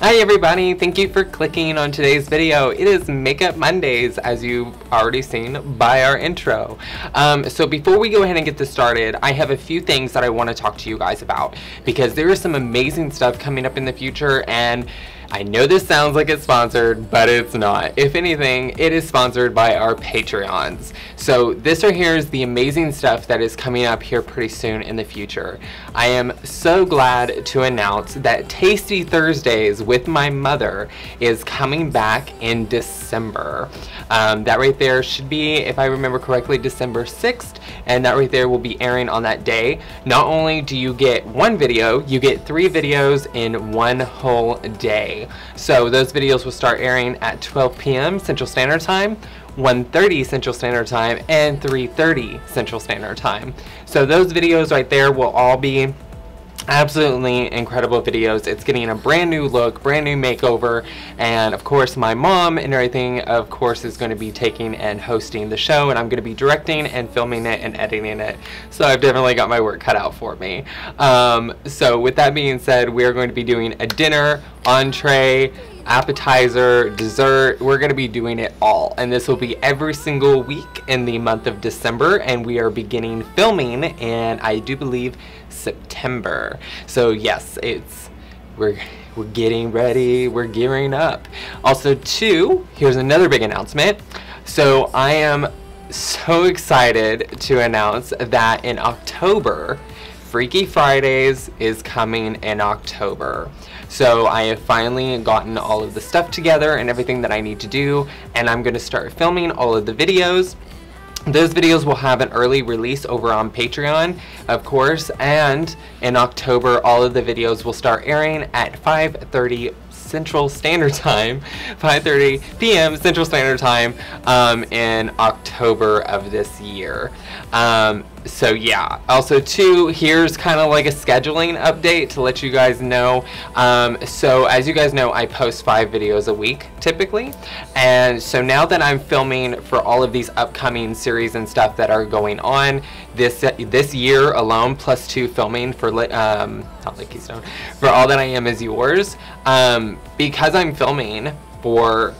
Hi everybody, thank you for clicking on today's video. It is Makeup Mondays, as you've already seen by our intro. So before we go ahead and get this started, I have a few things that I want to talk to you guys about, because there is some amazing stuff coming up in the future, and I know this sounds like it's sponsored, but it's not. If anything, it is sponsored by our Patreons. So this right here is the amazing stuff that is coming up here pretty soon in the future. I am so glad to announce that Tasty Thursdays with my mother is coming back in December. That right there should be, if I remember correctly, December 6th, and that right there will be airing on that day. Not only do you get one video, you get 3 videos in one whole day. So those videos will start airing at 12 p.m. Central Standard Time, 1:30 Central Standard Time, and 3:30 Central Standard Time. So those videos right there will all be absolutely incredible videos. It's getting a brand new look, brand new makeover, and of course my mom and everything of course is going to be taking and hosting the show, and I'm going to be directing and filming it and editing it. So I've definitely got my work cut out for me. So with that being said, we are going to be doing a dinner, entree, appetizer, dessert. We're going to be doing it all, and this will be every single week in the month of December, and we are beginning filming in, I do believe, September. So yes, we're getting ready, we're gearing up. Also too, here's another big announcement. So I am so excited to announce that in October, Freaky Fridays is coming in October. So I have finally gotten all of the stuff together and everything that I need to do, and I'm going to start filming all of the videos. Those videos will have an early release over on Patreon, of course, and in October all of the videos will start airing at 5:30 Central Standard Time, 5:30 p.m. Central Standard Time in October of this year. So yeah, also too, here's kind of like a scheduling update to let you guys know. So as you guys know, I post 5 videos a week typically, and so now that I'm filming for all of these upcoming series and stuff that are going on this year alone, plus 2 filming for not like Keystone, for All That I Am Is Yours, because I'm filming for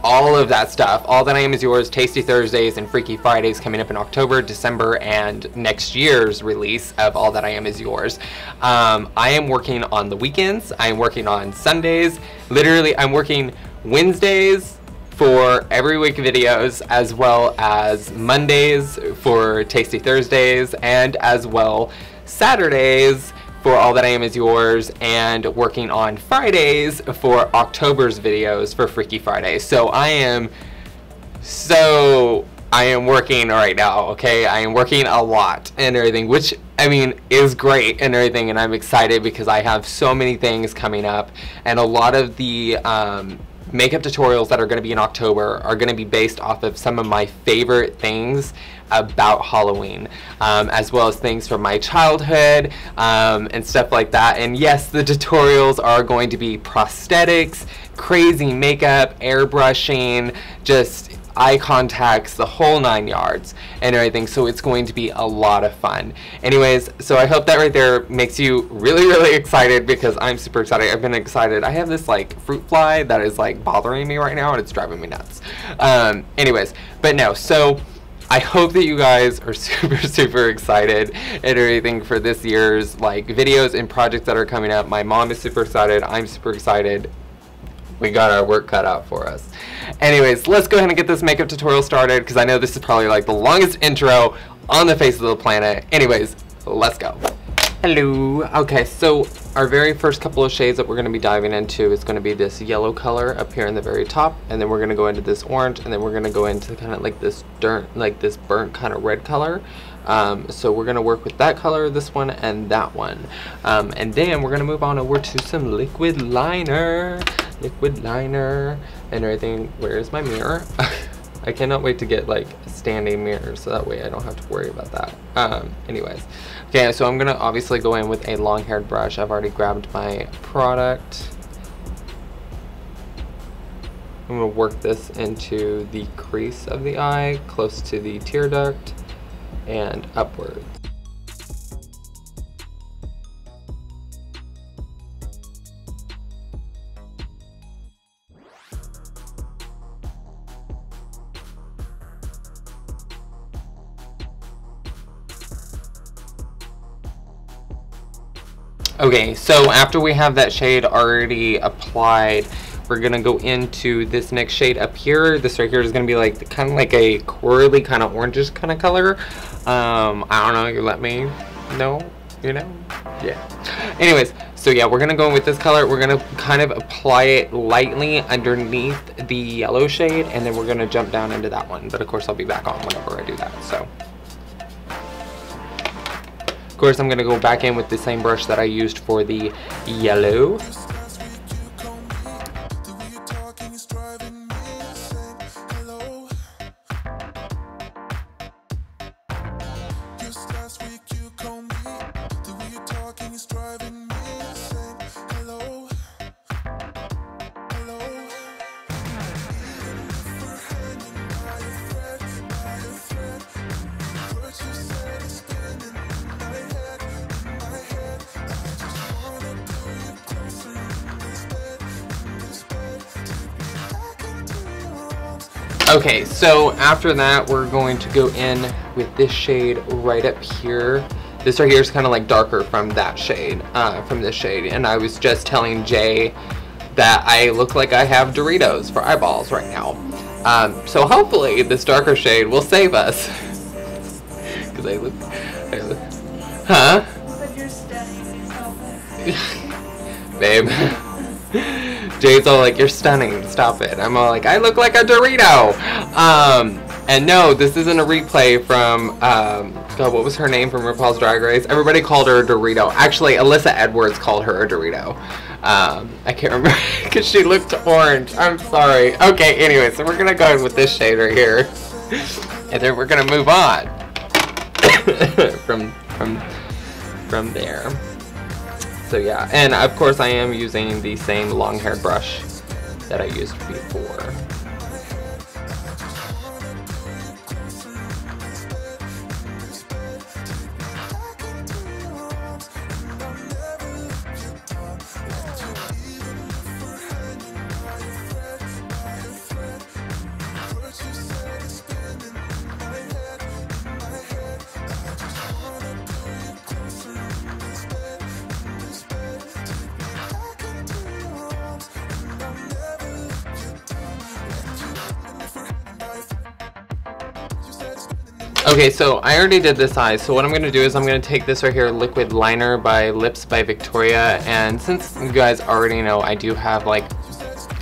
all of that stuff, All That I Am Is Yours, Tasty Thursdays, and Freaky Fridays coming up in October, December, and next year's release of All That I Am Is Yours. I am working on the weekends, I am working on Sundays, literally I'm working Wednesdays for every week videos, as well as Mondays for Tasty Thursdays, and as well Saturdays for All That I Am Is Yours, and working on Fridays for October's videos for Freaky Fridays. So I am working right now, okay? I am working a lot and everything, which I mean is great and everything, and I'm excited because I have so many things coming up, and a lot of the makeup tutorials that are going to be in October are going to be based off of some of my favorite things about Halloween, as well as things from my childhood and stuff like that. And yes, the tutorials are going to be prosthetics, crazy makeup, airbrushing, just eye contacts, the whole 9 yards and everything. So it's going to be a lot of fun. Anyways, so I hope that right there makes you really excited, because I'm super excited. I've been excited. I have this like fruit fly that is like bothering me right now, and it's driving me nuts. Anyways, but no, so I hope that you guys are super excited and everything for this year's like videos and projects that are coming up. My mom is super excited. I'm super excited. We got our work cut out for us. Anyways, let's go ahead and get this makeup tutorial started, because I know this is probably like the longest intro on the face of the planet. Anyways, let's go. Hello. Okay, so our very first couple of shades that we're going to be diving into is going to be this yellow color up here in the very top, and then we're going to go into this orange, and then we're going to go into kind of like this burnt kind of red color. So we're going to work with that color, this one, and that one. And then we're going to move on over to some liquid liner and everything. Where is my mirror? I cannot wait to get like a standing mirror, so that way I don't have to worry about that. Anyways, okay, so I'm gonna obviously go in with a long-haired brush. I've already grabbed my product. I'm gonna work this into the crease of the eye, close to the tear duct, and upwards. Okay, so after we have that shade already applied, we're gonna go into this next shade up here. This right here is gonna be like kind of like a corally kind of orangish kind of color. I don't know, you let me know, you know? Yeah. Anyways, so yeah, we're gonna go in with this color. We're gonna kind of apply it lightly underneath the yellow shade, and then we're gonna jump down into that one. But of course, I'll be back on whenever I do that, so. Of course, I'm gonna go back in with the same brush that I used for the yellow. Okay, so after that, we're going to go in with this shade right up here. This right here is kind of like darker from that shade, from this shade. And I was just telling Jay that I look like I have Doritos for eyeballs right now. So hopefully this darker shade will save us. Because I look, huh? You're stunning. Babe. Jay's all like, you're stunning, stop it. I'm all like, I look like a Dorito. And no, this isn't a replay from, God, what was her name from RuPaul's Drag Race? Everybody called her a Dorito. Actually, Alyssa Edwards called her a Dorito. I can't remember, because she looked orange. I'm sorry. Okay, anyway, so we're going to go in with this shade right here. And then we're going to move on from there. So yeah, and of course I am using the same long-haired brush that I used before. Okay, so I already did this eye, so what I'm going to do is I'm going to take this right here, Liquid Liner by Lips by Victoria, and since you guys already know I do have like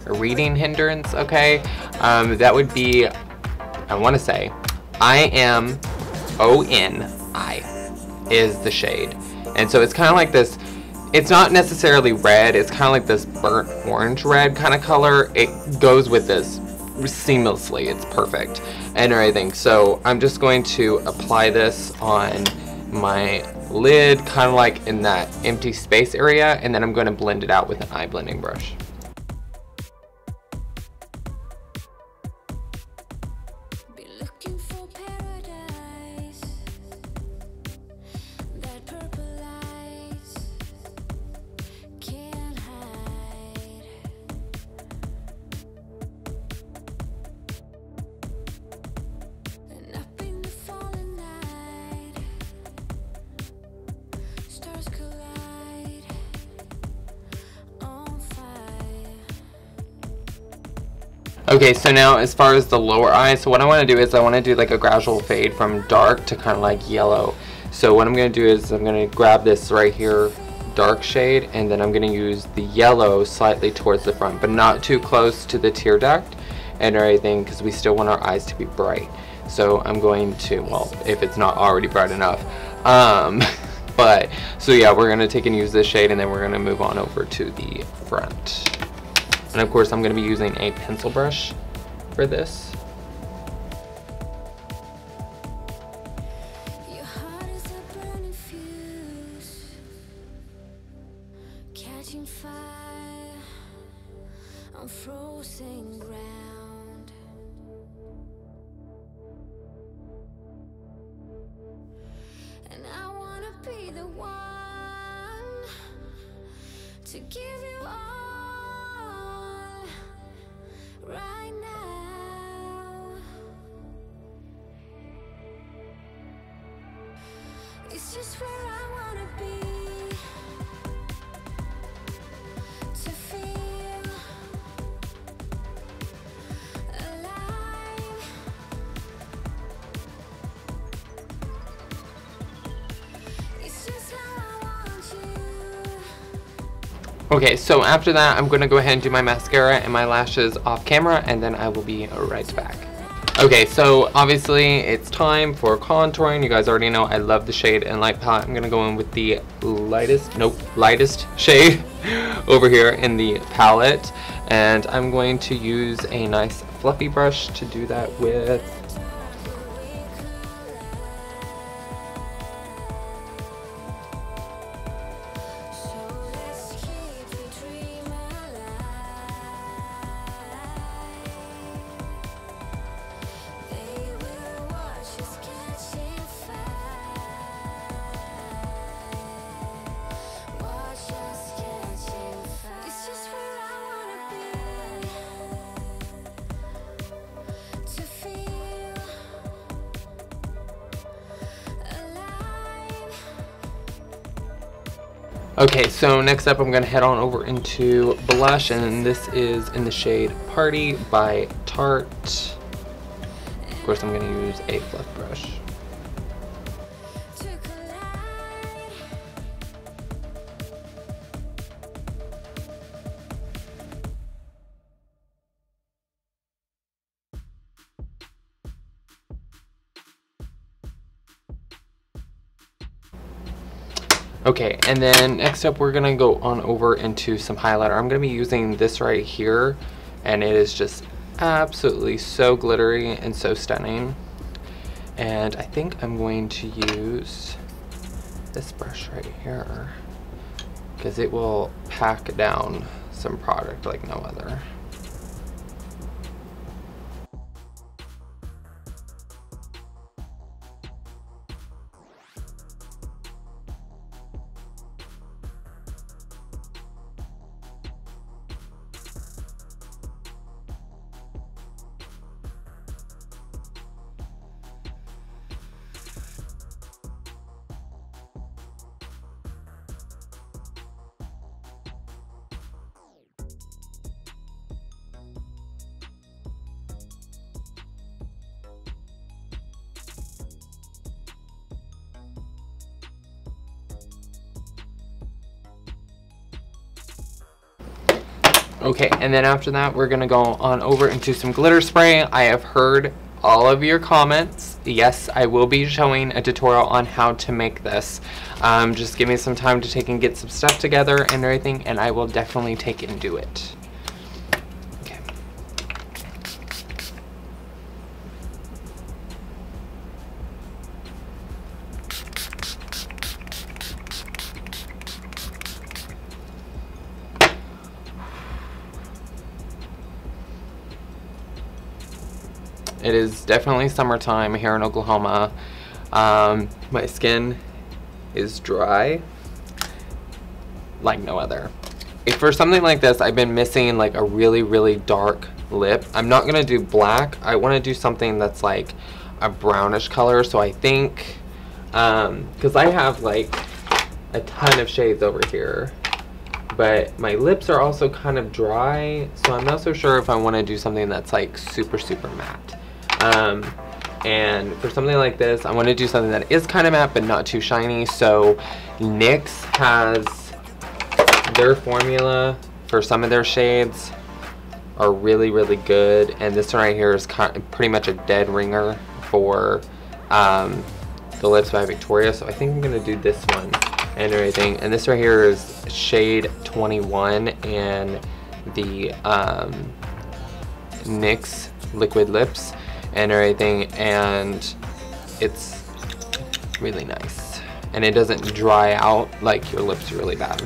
a reading hindrance, okay, that would be, I want to say, I Am O-N-I is the shade, and so it's kind of like this, it's not necessarily red, it's kind of like this burnt orange red kind of color. It goes with this seamlessly, it's perfect and everything. So I'm just going to apply this on my lid, kind of like in that empty space area, and then I'm going to blend it out with an eye blending brush. Okay, so now as far as the lower eye, so what I want to do is I want to do like a gradual fade from dark to kind of like yellow. So what I'm going to do is I'm going to grab this right here, dark shade, and then I'm going to use the yellow slightly towards the front, but not too close to the tear duct and everything, because we still want our eyes to be bright. So I'm going to, well, if it's not already bright enough, but so yeah, we're going to take and use this shade, and then we're going to move on over to the front. And of course I'm going to be using a pencil brush for this. Your heart is a burning fuse, catching fire on frozen ground. And I want to be the one to give you all right now. It's just where I wanna be. Okay, so after that, I'm gonna go ahead and do my mascara and my lashes off camera, and then I will be right back. Okay, so obviously it's time for contouring. You guys already know I love the shade and light palette. I'm gonna go in with the lightest shade over here in the palette. And I'm going to use a nice fluffy brush to do that with. Okay, so next up I'm going to head on over into blush, and this is in the shade Party by Tarte. Of course, I'm going to use a fluff brush. Okay, and then next up we're gonna go on over into some highlighter. I'm gonna be using this right here, and it is just absolutely so glittery and so stunning. And I think I'm going to use this brush right here because it will pack down some product like no other. Okay, and then after that, we're gonna go on over into some glitter spray. I have heard all of your comments. Yes, I will be showing a tutorial on how to make this. Just give me some time to take and get some stuff together and everything, and I will definitely take and do it. Okay. It is definitely summertime here in Oklahoma. My skin is dry like no other. For something like this, I've been missing like a really dark lip. I'm not gonna do black. I want to do something that's like a brownish color. So I think, because I have like a ton of shades over here, but my lips are also kind of dry, so I'm not so sure if I want to do something that's like super matte. And for something like this, I want to do something that is kind of matte but not too shiny. So NYX has their formula for some of their shades are really good, and this one right here is pretty much a dead ringer for the lips by Victoria. So I think I'm gonna do this one and everything. And this right here is shade 21 and the NYX liquid lips and everything, and it's really nice, and it doesn't dry out like your lips really bad.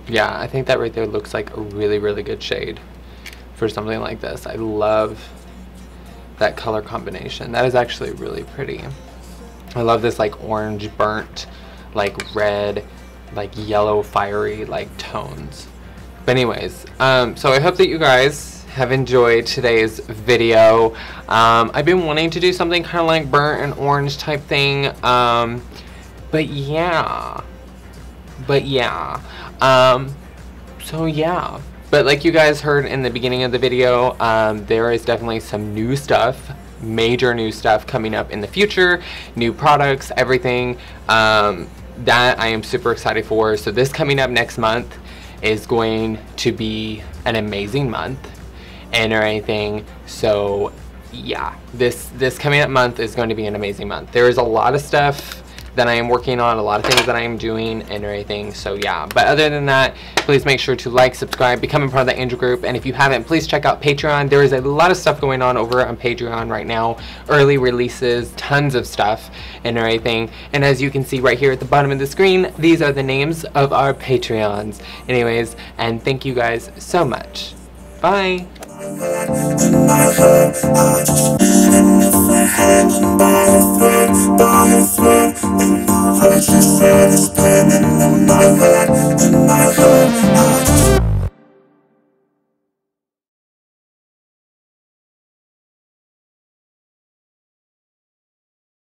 Yeah, I think that right there looks like a really, really good shade for something like this. I love that color combination. That is actually really pretty. I love this like orange burnt, like red, like yellow fiery like tones. But anyways, so I hope that you guys have enjoyed today's video. I've been wanting to do something kind of like burnt and orange type thing. But yeah. So yeah. But like you guys heard in the beginning of the video, there is definitely some new stuff, major new stuff coming up in the future, new products, everything that I am super excited for. So this coming up next month is going to be an amazing month and everything. So yeah, this coming up month is going to be an amazing month. There is a lot of stuff that I am working on, a lot of things that I am doing and everything. So yeah, but other than that, please make sure to like, subscribe, become a part of the Angel group, and if you haven't, please check out Patreon. There is a lot of stuff going on over on Patreon right now, early releases, tons of stuff and everything. And as you can see right here at the bottom of the screen, these are the names of our Patreons. Anyways, and thank you guys so much. Bye. By a thread, and my heart is spinning in my head.